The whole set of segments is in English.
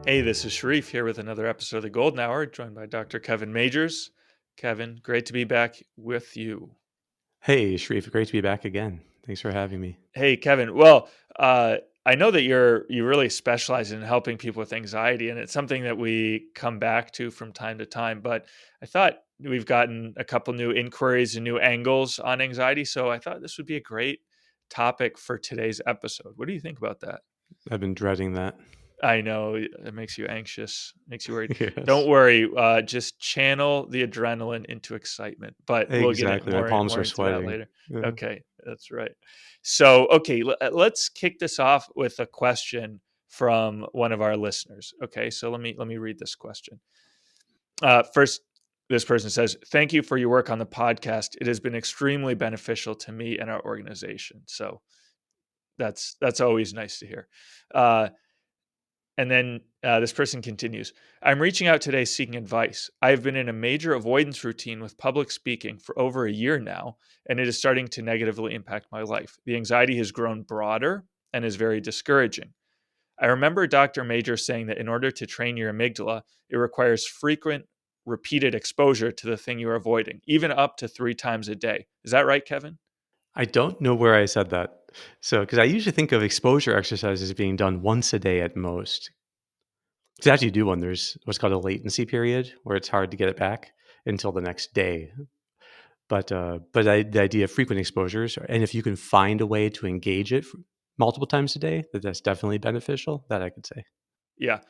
Hey, this is Sharif here with another episode of the Golden Hour, joined by Dr. Kevin Majors. Kevin, great to be back with you. Hey, Sharif, great to be back again. Thanks for having me. Hey, Kevin. Well, I know that you really specialize in helping people with anxiety, and it's something that we come back to from time to time. But I thought we've gotten a couple new inquiries and new angles on anxiety, so I thought this would be a great topic for today's episode. What do you think about that? I've been dreading that. I know it makes you anxious, makes you worried. Don't Yes, worry, just channel the adrenaline into excitement, but we'll get it exactly. My palms more are into that sweating. later. Yeah. Okay, that's right. So, okay, let's kick this off with a question from one of our listeners. Okay, so let me read this question. First, this person says, "Thank you for your work on the podcast. It has been extremely beneficial to me and our organization." So that's always nice to hear. Uh, And then this person continues, "I'm reaching out today seeking advice. I have been in a major avoidance routine with public speaking for over a year now, and it is starting to negatively impact my life. The anxiety has grown broader and is very discouraging. I remember Dr. Major saying that in order to train your amygdala, it requires frequent, repeated exposure to the thing you're avoiding, even up to 3 times a day. Is that right, Kevin?" I don't know where I said that. So, because I usually think of exposure exercises being done once a day at most. To actually do one, there's what's called a latency period where it's hard to get it back until the next day. But the idea of frequent exposures, and if you can find a way to engage it multiple times a day, that's definitely beneficial. That I could say. Yeah.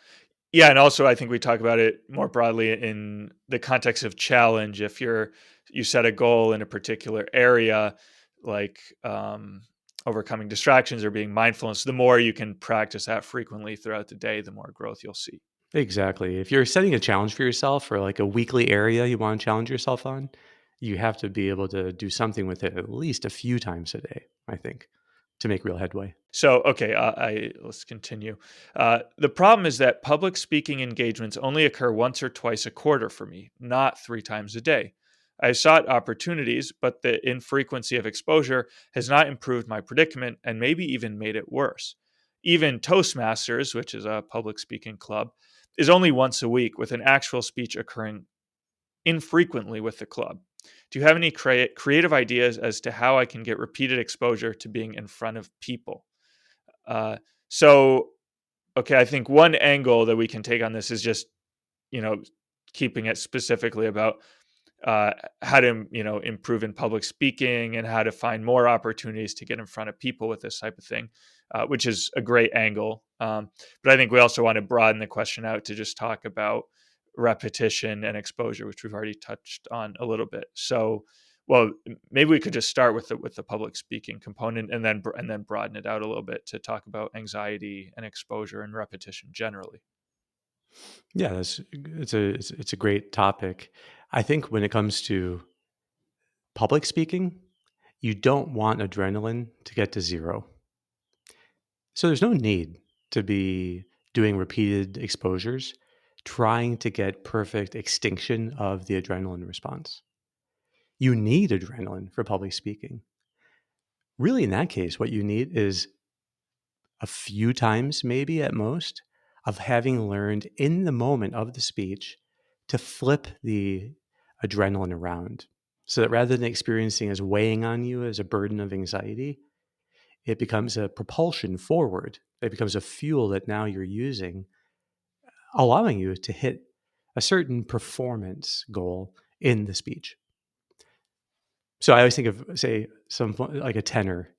Yeah, and also I think we talk about it more broadly in the context of challenge. If you set a goal in a particular area, like overcoming distractions or being mindfulness, the more you can practice that frequently throughout the day, the more growth you'll see. Exactly. If you're setting a challenge for yourself or like a weekly area you want to challenge yourself on, you have to be able to do something with it at least a few times a day, I think, to make real headway. So, okay, let's continue. The problem is that public speaking engagements only occur once or twice a quarter for me, not 3 times a day. I've sought opportunities, but the infrequency of exposure has not improved my predicament and maybe even made it worse. Even Toastmasters, which is a public speaking club, is only once a week, with an actual speech occurring infrequently with the club. Do you have any creative ideas as to how I can get repeated exposure to being in front of people? Uh, so, okay, I think one angle that we can take on this is just, you know, keeping it specifically about uh, how to, improve in public speaking and how to find more opportunities to get in front of people with this type of thing, which is a great angle. But I think we also want to broaden the question out to just talk about repetition and exposure, which we've already touched on a little bit. So, well, maybe we could just start with the public speaking component and then broaden it out a little bit to talk about anxiety and exposure and repetition generally. Yeah, it's a great topic. I think when it comes to public speaking, you don't want adrenaline to get to zero. So there's no need to be doing repeated exposures trying to get perfect extinction of the adrenaline response. You need adrenaline for public speaking. Really, in that case, what you need is a few times, maybe at most, of having learned in the moment of the speech to flip the adrenaline around so that rather than experiencing as weighing on you as a burden of anxiety, it becomes a propulsion forward. It becomes a fuel that now you're using, allowing you to hit a certain performance goal in the speech. So I always think of, say, some like a tenor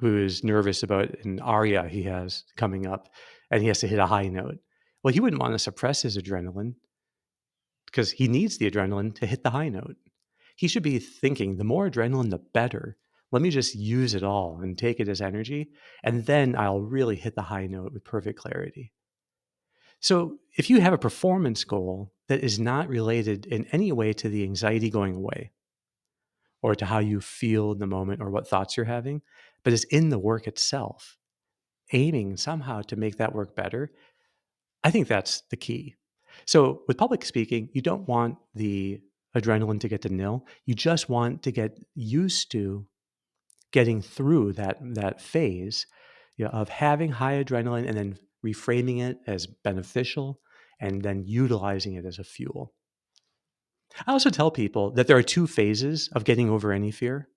who is nervous about an aria he has coming up and he has to hit a high note. Well, he wouldn't want to suppress his adrenaline because he needs the adrenaline to hit the high note. He should be thinking the more adrenaline, the better. Let me just use it all and take it as energy, and then I'll really hit the high note with perfect clarity. So, if you have a performance goal that is not related in any way to the anxiety going away or to how you feel in the moment or what thoughts you're having, but is in the work itself, aiming somehow to make that work better, I think that's the key. So with public speaking, you don't want the adrenaline to get to nil. You just want to get used to getting through that phase, of having high adrenaline and then reframing it as beneficial, and then utilizing it as a fuel. I also tell people that there are two phases of getting over any fear.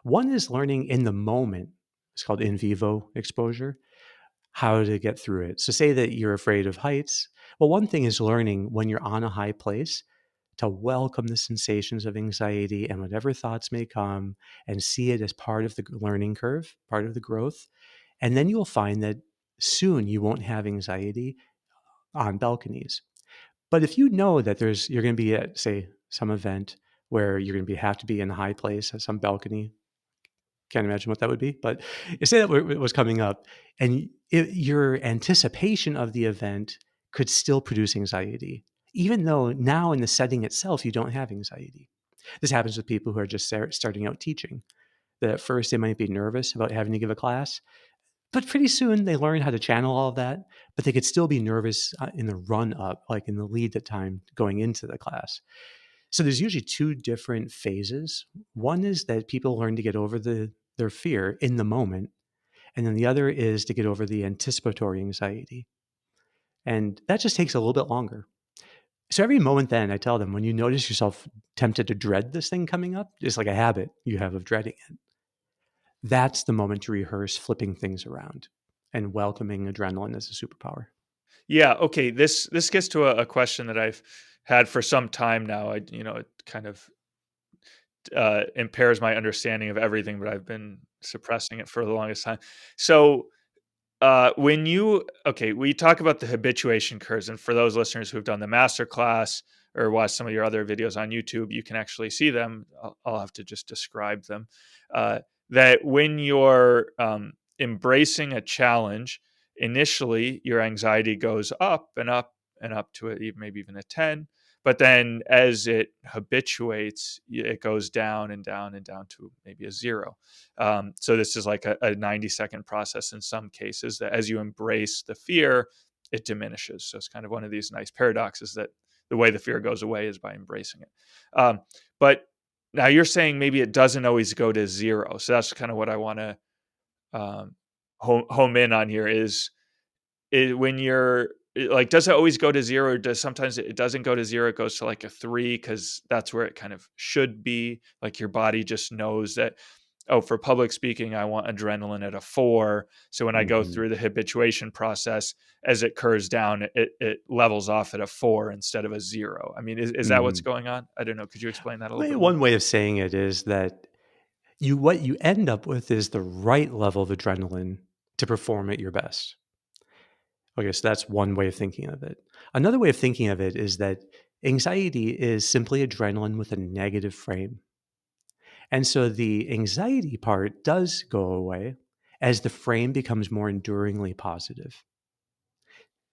One is learning in the moment. It's called in vivo exposure, how to get through it. So, say that you're afraid of heights. Well, one thing is learning when you're on a high place to welcome the sensations of anxiety and whatever thoughts may come and see it as part of the learning curve, part of the growth. And then you'll find that soon you won't have anxiety on balconies. But if you know that you're going to be at, say, some event where you're going to have to be in a high place at some balcony, can't imagine what that would be, but you say that it was coming up, and your anticipation of the event could still produce anxiety, even though now in the setting itself you don't have anxiety. This happens with people who are just starting out teaching. That at first they might be nervous about having to give a class, but pretty soon they learn how to channel all of that. But they could still be nervous in the run up, like in the lead time going into the class. So there's usually two different phases. One is that people learn to get over their fear in the moment, and then the other is to get over the anticipatory anxiety. And that just takes a little bit longer. So every moment then I tell them, when you notice yourself tempted to dread this thing coming up, just like a habit you have of dreading it, that's the moment to rehearse flipping things around and welcoming adrenaline as a superpower. Yeah. Okay. This gets to a question that I've had for some time now. It kind of impairs my understanding of everything, but I've been suppressing it for the longest time. So, we talk about the habituation curves, and for those listeners who've done the master class or watched some of your other videos on YouTube, you can actually see them. I'll have to just describe them. Uh, that when you're embracing a challenge, initially your anxiety goes up and up and up to maybe even a 10. But then as it habituates, it goes down and down and down to maybe a 0. So this is like a 90-second process in some cases, that as you embrace the fear, it diminishes. So it's kind of one of these nice paradoxes, that the way the fear goes away is by embracing it. But now you're saying maybe it doesn't always go to 0. So that's kind of what I want to um, home in on here is when you're like, does it always go to 0? Or does sometimes it doesn't go to 0? It goes to like a 3 because that's where it kind of should be. Like your body just knows that, oh, for public speaking, I want adrenaline at a 4. So when I go Mhm. through the habituation process, as it curves down, it levels off at a 4 instead of a 0. I mean, is that what's Mhm. going on? I don't know. Could you explain that a little bit Well, more? one way of saying it is that what you end up with is the right level of adrenaline to perform at your best. Okay, so that's one way of thinking of it. Another way of thinking of it is that anxiety is simply adrenaline with a negative frame. And so the anxiety part does go away as the frame becomes more enduringly positive.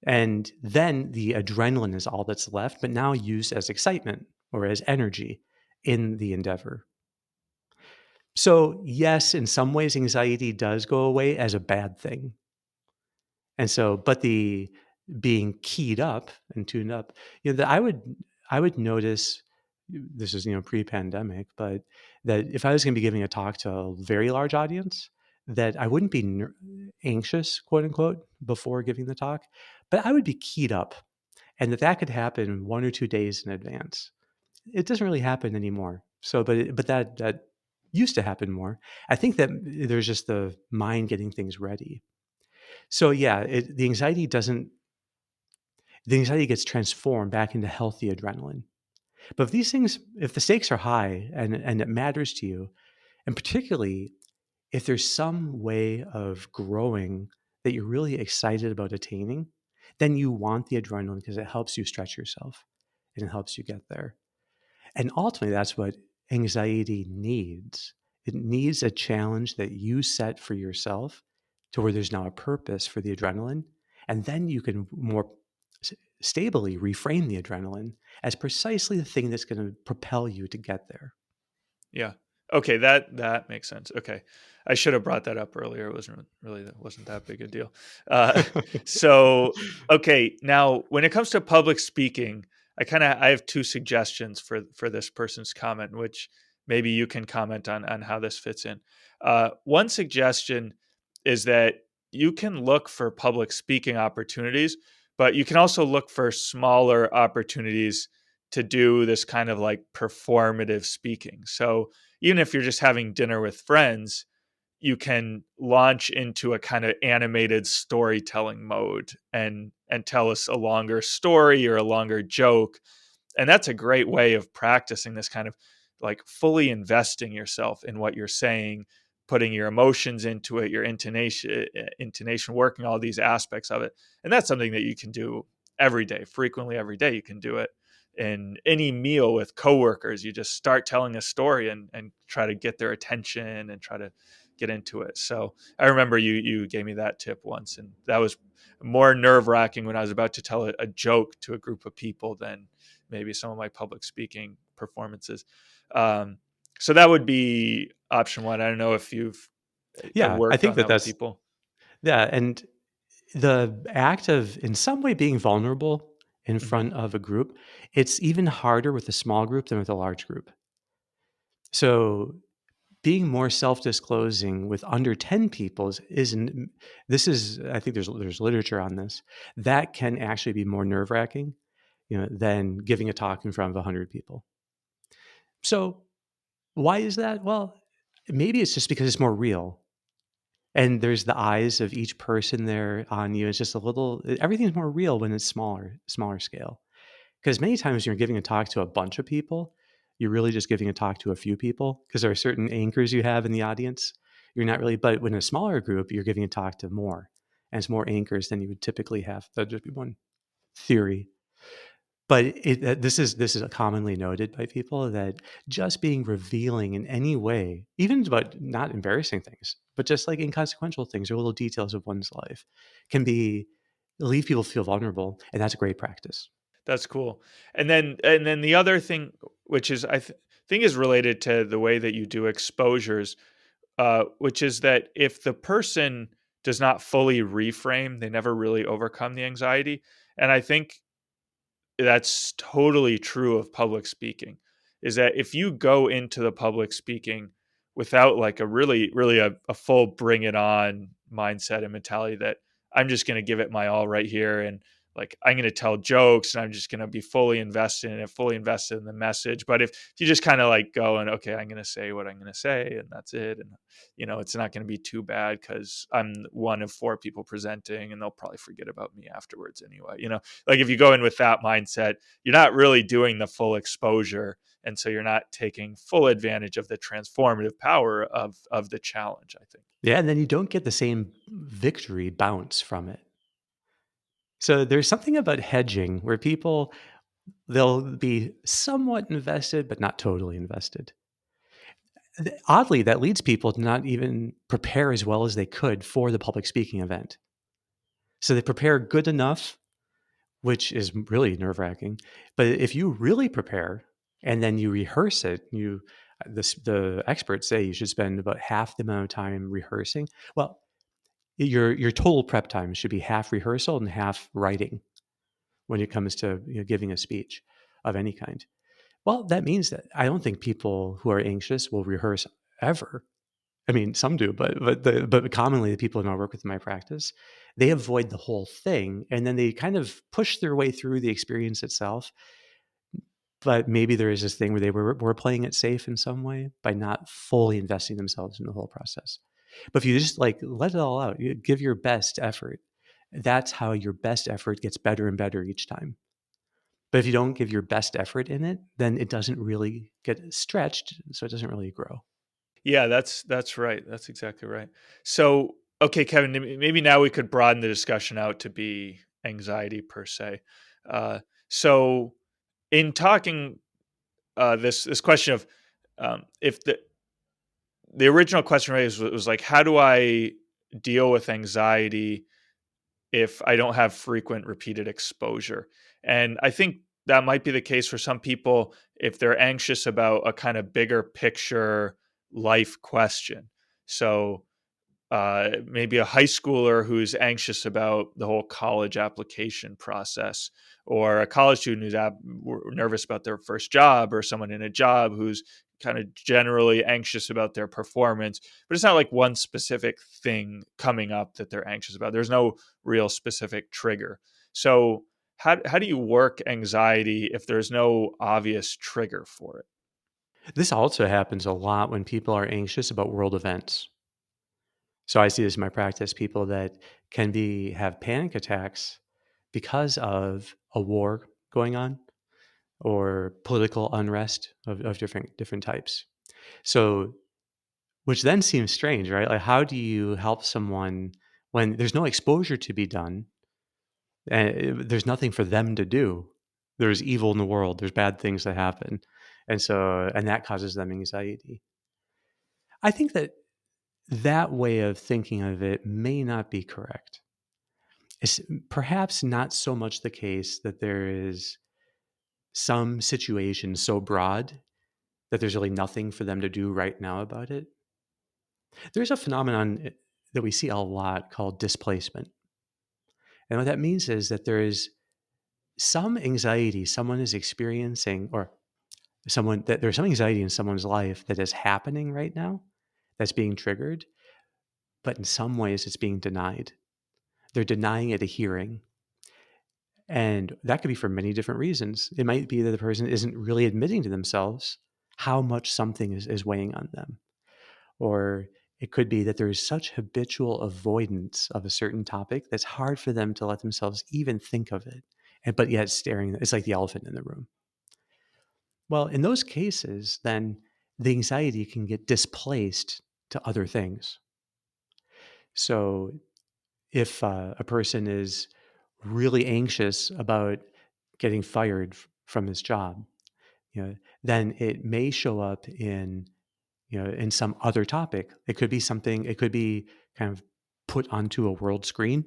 And then the adrenaline is all that's left, but now used as excitement or as energy in the endeavor. So, yes, in some ways, anxiety does go away as a bad thing. And so, but the being keyed up and tuned up, that I would notice this is, pre-pandemic, but that if I was going to be giving a talk to a very large audience, that I wouldn't be anxious, quote unquote, before giving the talk, but I would be keyed up, and that could happen 1 or 2 days in advance. It doesn't really happen anymore. So, but that used to happen more. I think that there's just the mind getting things ready. So yeah, the anxiety gets transformed back into healthy adrenaline. But if the stakes are high and it matters to you, and particularly if there's some way of growing that you're really excited about attaining, then you want the adrenaline because it helps you stretch yourself and it helps you get there. And ultimately, that's what anxiety needs. It needs a challenge that you set for yourself to where there's now a purpose for the adrenaline. And then you can more stably reframe the adrenaline as precisely the thing that's going to propel you to get there. Yeah. Okay, that makes sense. Okay. I should have brought that up earlier. It wasn't that big a deal. Uh, so okay, now when it comes to public speaking, I have two suggestions for this person's comment, which maybe you can comment on how this fits in. One suggestion is that you can look for public speaking opportunities, but you can also look for smaller opportunities to do this kind of like performative speaking. So even if you're just having dinner with friends, you can launch into a kind of animated storytelling mode and tell us a longer story or a longer joke. And that's a great way of practicing this kind of like fully investing yourself in what you're saying, putting your emotions into it, your intonation, working all these aspects of it. And that's something that you can do every day, frequently every day. You can do it in any meal with coworkers. You just start telling a story and try to get their attention and try to get into it. So I remember you gave me that tip once, and that was more nerve wracking when I was about to tell a joke to a group of people than maybe some of my public speaking performances. Um, so that would be option one. I don't know if you've Yeah, I worked think on that that with that's people. yeah, and the act of in some way being vulnerable in Hmm. front of a group, it's even harder with a small group than with a large group. So being more self-disclosing with under 10 people isn't this is I think there's literature on this that can actually be more nerve-wracking, than giving a talk in front of 100 people. So why is that? Well, maybe it's just because it's more real. And there's the eyes of each person there on you. It's just a little everything's more real when it's smaller scale. Because many times you're giving a talk to a bunch of people, you're really just giving a talk to a few people because there are certain anchors you have in the audience. You're not really, but when a smaller group, you're giving a talk to more, and it's more anchors than you would typically have. That'd just be one theory. But this is commonly noted by people that just being revealing in any way, even but not embarrassing things, but just like inconsequential things or little details of one's life, can be leave people feel vulnerable, and that's a great practice. That's cool. And then the other thing, which is think is related to the way that you do exposures, which is that if the person does not fully reframe, they never really overcome the anxiety. And I think that's totally true of public speaking, is that if you go into the public speaking without like a really a full bring it on mindset and mentality that I'm just going to give it my all right here, and like I'm going to tell jokes and I'm just going to be fully invested in it, fully invested in the message. But if you just kind of like go and okay, I'm going to say what I'm going to say and that's it, and it's not going to be too bad because I'm one of four people presenting and they'll probably forget about me afterwards anyway. Like if you go in with that mindset, you're not really doing the full exposure, and so you're not taking full advantage of the transformative power of the challenge, I think. Yeah, and then you don't get the same victory bounce from it. So there's something about hedging where people they'll be somewhat invested but not totally invested. Oddly, that leads people to not even prepare as well as they could for the public speaking event. So they prepare good enough, which is really nerve-wracking. But if you really prepare and then you rehearse it, the experts say you should spend about half the amount of time rehearsing. Well, your total prep time should be half rehearsal and half writing when it comes to giving a speech of any kind. Well, that means that I don't think people who are anxious will rehearse ever. I mean, some do, but commonly the people who I work with in my practice, they avoid the whole thing, and then they kind of push their way through the experience itself. But maybe there is this thing where they were playing it safe in some way by not fully investing themselves in the whole process. But if you just like let it all out, you give your best effort. That's how your best effort gets better and better each time. But if you don't give your best effort in it, then it doesn't really get stretched, so it doesn't really grow. Yeah, that's right. That's exactly right. So, okay, Kevin, maybe now we could broaden the discussion out to be anxiety per se. Uh, so, in talking this question of if the original question was like, how do I deal with anxiety if I don't have frequent repeated exposure? And I think that might be the case for some people if they're anxious about a kind of bigger picture life question. So maybe a high schooler who's anxious about the whole college application process, or a college student who's nervous about their first job, or someone in a job who's kind of generally anxious about their performance. But it's not like one specific thing coming up that they're anxious about. There's no real specific trigger. So, how do you work anxiety if there's no obvious trigger for it? This also happens a lot when people are anxious about world events. So I see this in my practice, people that can be have panic attacks because of a war going on or political unrest of different types. So which then seems strange, right? Like how do you help someone when there's no exposure to be done and there's nothing for them to do? There's evil in the world, there's bad things that happen. And that causes them anxiety. I think that way of thinking of it may not be correct. It's perhaps not so much the case that there is some situation so broad that there's really nothing for them to do right now about it. There's a phenomenon that we see a lot called displacement. And what that means is that there is some anxiety someone is experiencing, or someone that there's some anxiety in someone's life that is happening right now that's being triggered, but in some ways it's being denied. They're denying it a hearing. And that could be for many different reasons. It might be that the person isn't really admitting to themselves how much something is weighing on them. Or it could be that there is such habitual avoidance of a certain topic that's hard for them to let themselves even think of it. And, but yet staring, it's like the elephant in the room. Well, in those cases, then the anxiety can get displaced to other things. So if a person is really anxious about getting fired from his job, then it may show up in some other topic. It could be something. It could be kind of put onto a world screen.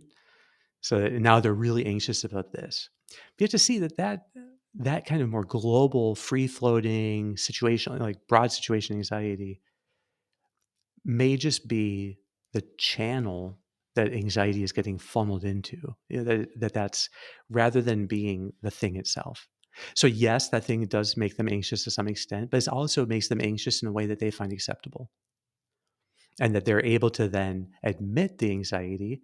So that now they're really anxious about this. You have to see that kind of more global, free floating situation, like broad situation anxiety, may just be the channel that anxiety is getting funneled into. That's rather than being the thing itself. So yes, that thing does make them anxious to some extent, but it also makes them anxious in a way that they find acceptable, and that they're able to then admit the anxiety,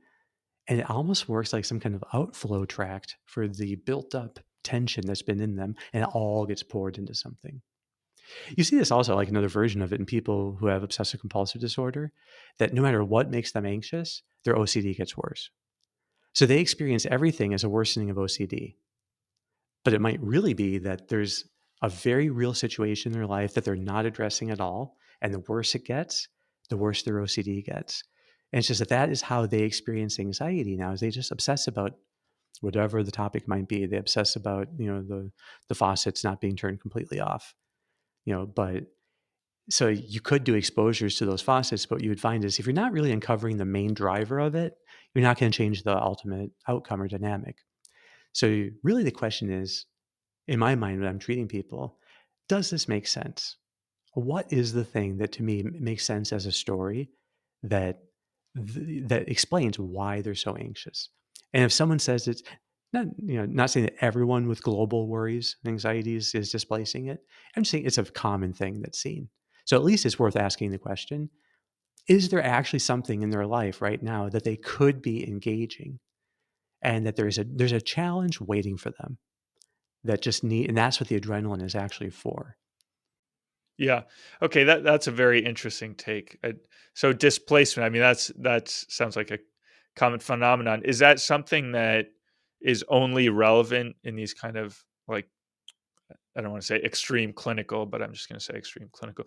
and it almost works like some kind of outflow tract for the built up tension that's been in them, and it all gets poured into something. You see this also, like another version of it, in people who have obsessive compulsive disorder, that no matter what makes them anxious, their OCD gets worse. So they experience everything as a worsening of OCD. But it might really be that there's a very real situation in their life that they're not addressing at all. And the worse it gets, the worse their OCD gets. And it's just that is how they experience anxiety now, is they just obsess about whatever the topic might be. They obsess about, the faucets not being turned completely off. But so you could do exposures to those faucets, but what you would find is if you're not really uncovering the main driver of it, you're not going to change the ultimate outcome or dynamic. So really the question is, in my mind, when I'm treating people, does this make sense? What is the thing that to me makes sense as a story that that explains why they're so anxious? And if someone says it's not saying that everyone with global worries, anxieties is displacing it. I'm just saying it's a common thing that's seen. So at least it's worth asking the question: is there actually something in their life right now that they could be engaging, and that there's a challenge waiting for them that just need, and that's what the adrenaline is actually for. Yeah. Okay. That's a very interesting take. So displacement. I mean, that sounds like a common phenomenon. Is that something that is only relevant in these kind of, like, I don't want to say extreme clinical, but I'm just going to say extreme clinical,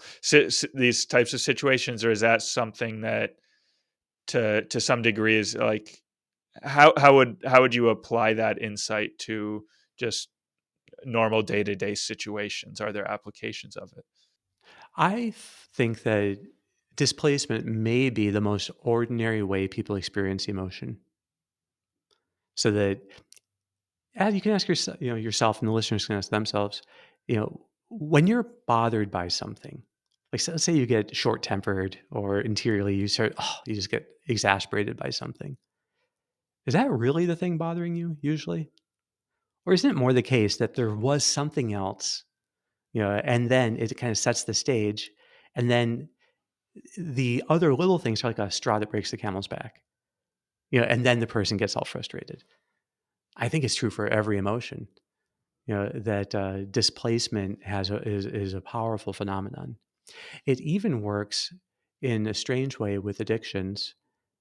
these types of situations, or is that something that to some degree is like, how would you apply that insight to just normal day to day situations? Are there applications of it? I think that displacement may be the most ordinary way people experience emotion. So that as you can ask yourself, yourself, and the listeners can ask themselves, when you're bothered by something, Like, so let's say you get short tempered or interiorly you just get exasperated by something. Is that really the thing bothering you usually? Or isn't it more the case that there was something else, and then it kind of sets the stage, and then the other little things are like a straw that breaks the camel's back, and then the person gets all frustrated. I think it's true for every emotion, that displacement is a powerful phenomenon. It even works in a strange way with addictions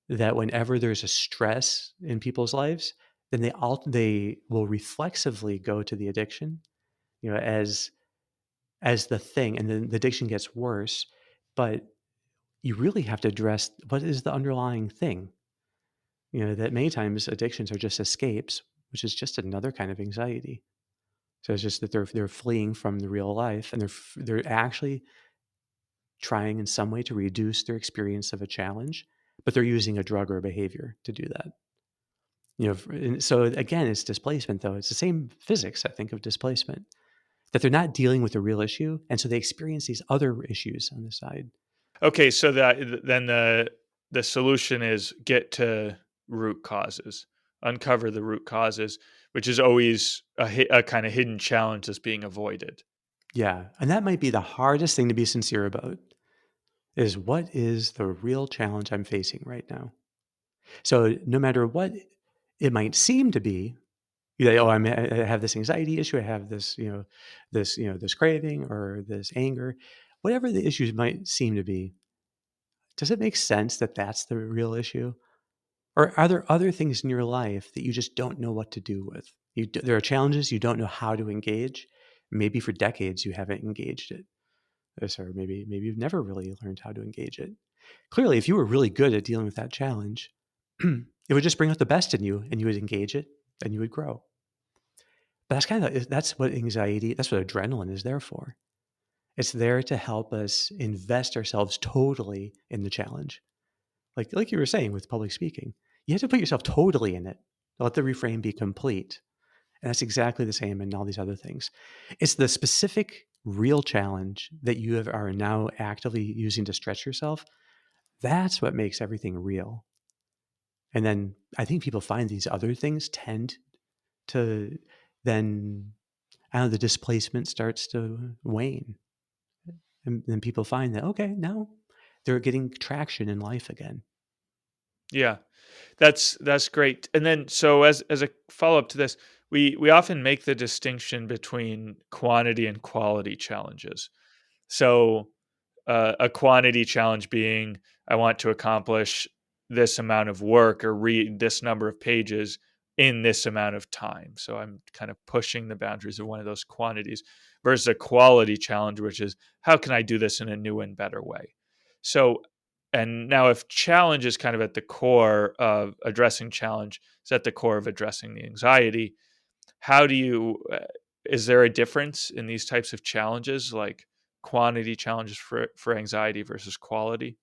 that whenever there's a stress in people's lives, then they will reflexively go to the addiction, as the thing, and then the addiction gets worse. But you really have to address what is the underlying thing. That many times addictions are just escapes, which is just another kind of anxiety. So it's just that they're fleeing from the real life, and they're actually trying in some way to reduce their experience of a challenge, but they're using a drug or a behavior to do that. And so again, it's displacement, though. It's the same physics, I think, of displacement, that they're not dealing with the real issue. And so they experience these other issues on the side. Okay, so then the solution is get to root causes, uncover the root causes, which is always a kind of hidden challenge that's being avoided. Yeah. And that might be the hardest thing to be sincere about, is what is the real challenge I'm facing right now? So no matter what it might seem to be, oh, I have this anxiety issue. I have this, this craving or this anger, whatever the issues might seem to be. Does it make sense that that's the real issue? Or are there other things in your life that you just don't know what to do with? There are challenges you don't know how to engage. Maybe for decades you haven't engaged it. Or maybe you've never really learned how to engage it. Clearly, if you were really good at dealing with that challenge, it would just bring out the best in you, and you would engage it, and you would grow. But that's what anxiety, that's what adrenaline is there for. It's there to help us invest ourselves totally in the challenge. Like you were saying with public speaking, you have to put yourself totally in it. Let the reframe be complete. And that's exactly the same in all these other things. It's the specific real challenge that are now actively using to stretch yourself. That's what makes everything real. And then I think people find these other things tend to then, I don't know, the displacement starts to wane. And then people find that, okay, now they're getting traction in life again. Yeah. That's great. And then so as a follow-up to this, we often make the distinction between quantity and quality challenges. So a quantity challenge being I want to accomplish this amount of work or read this number of pages in this amount of time. So I'm kind of pushing the boundaries of one of those quantities versus a quality challenge, which is how can I do this in a new and better way? So, and now if challenge is kind of at the core of addressing challenge, is at the core of addressing the anxiety, how do you is there a difference in these types of challenges, like quantity challenges for anxiety versus quality?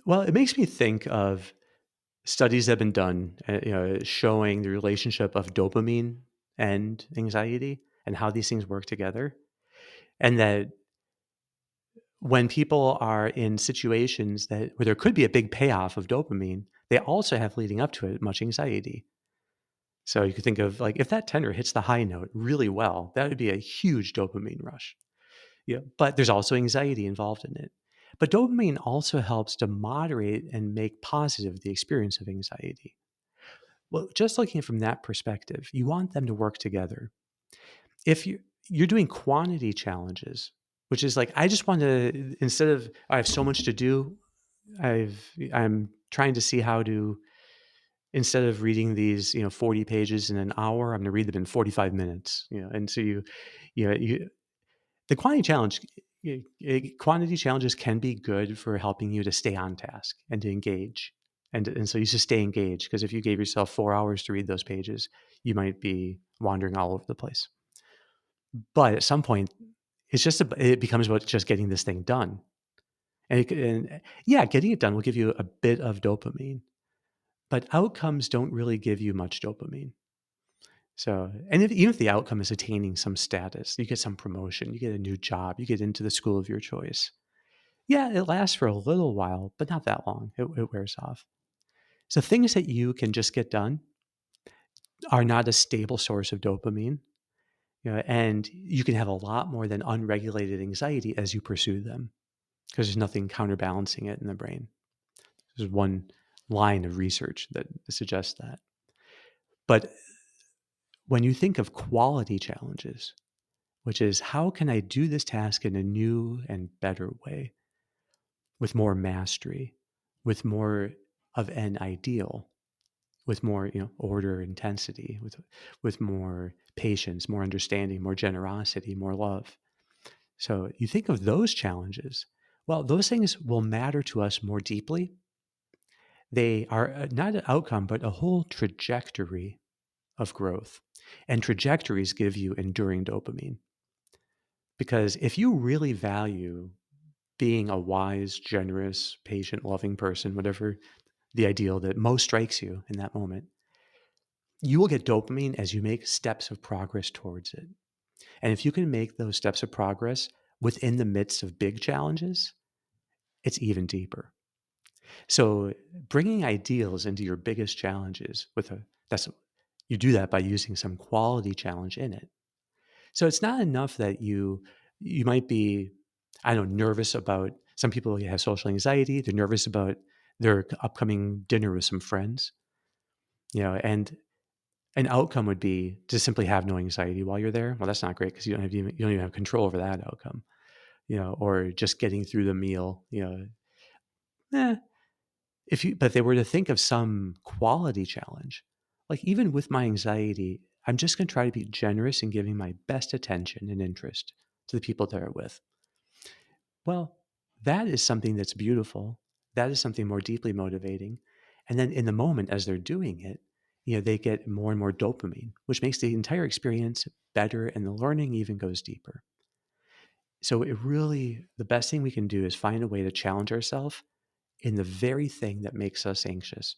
Well, it makes me think of studies that have been done, showing the relationship of dopamine and anxiety and how these things work together. And that when people are in situations where there could be a big payoff of dopamine, they also have leading up to it much anxiety. So you could think of, like, if that tender hits the high note really well, that would be a huge dopamine rush. Yeah, but there's also anxiety involved in it. But dopamine also helps to moderate and make positive the experience of anxiety. Well, just looking from that perspective, you want them to work together. If you're doing quantity challenges, which is like, I just want to, instead of I have so much to do, I'm trying to see how to, instead of reading these 40 pages in an hour, I'm going to read them in 45 minutes. And so you the quantity challenges can be good for helping you to stay on task and to engage. And so you just stay engaged, because if you gave yourself 4 hours to read those pages, you might be wandering all over the place. But at some point, it becomes about just getting this thing done. And yeah, getting it done will give you a bit of dopamine, but outcomes don't really give you much dopamine. So, and even if the outcome is attaining some status, you get some promotion, you get a new job, you get into the school of your choice. Yeah, it lasts for a little while, but not that long. It wears off. So things that you can just get done are not a stable source of dopamine, and you can have a lot more than unregulated anxiety as you pursue them because there's nothing counterbalancing it in the brain. There's one line of research that suggests that. But when you think of quality challenges, which is how can I do this task in a new and better way with more mastery, with more of an ideal, with more, order, intensity, with more patience, more understanding, more generosity, more love. So you think of those challenges. Well, those things will matter to us more deeply. They are not an outcome, but a whole trajectory of growth. And trajectories give you enduring dopamine. Because if you really value being a wise, generous, patient, loving person, whatever the ideal that most strikes you in that moment, you will get dopamine as you make steps of progress towards it. And if you can make those steps of progress within the midst of big challenges, it's even deeper. So bringing ideals into your biggest challenges that's you do that by using some quality challenge in it. So it's not enough that you might be, I don't know, nervous about, some people have social anxiety, they're nervous about their upcoming dinner with some friends, and an outcome would be to simply have no anxiety while you're there. Well, that's not great because you don't even have control over that outcome, or just getting through the meal, eh, but if they were to think of some quality challenge, like even with my anxiety, I'm just going to try to be generous in giving my best attention and interest to the people that are with. Well, that is something that's beautiful. That is something more deeply motivating. And then in the moment, as they're doing it, they get more and more dopamine, which makes the entire experience better and the learning even goes deeper. So the best thing we can do is find a way to challenge ourselves in the very thing that makes us anxious.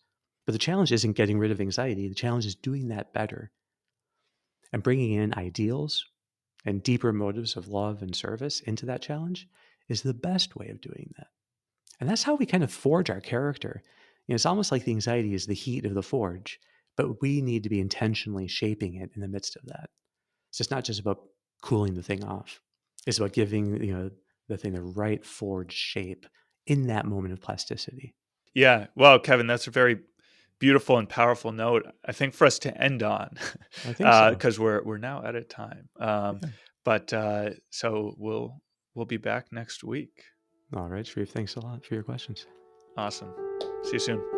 But the challenge isn't getting rid of anxiety. The challenge is doing that better and bringing in ideals and deeper motives of love and service into that challenge is the best way of doing that. And that's how we kind of forge our character. It's almost like the anxiety is the heat of the forge, but we need to be intentionally shaping it in the midst of that. So it's not just about cooling the thing off. It's about giving, the thing the right forged shape in that moment of plasticity. Yeah. Well, Kevin, that's a very beautiful and powerful note, I think, for us to end on, I think so. because we're now out of time. Yeah. But so we'll be back next week. All right, Sharif. Thanks a lot for your questions. Awesome. See you soon.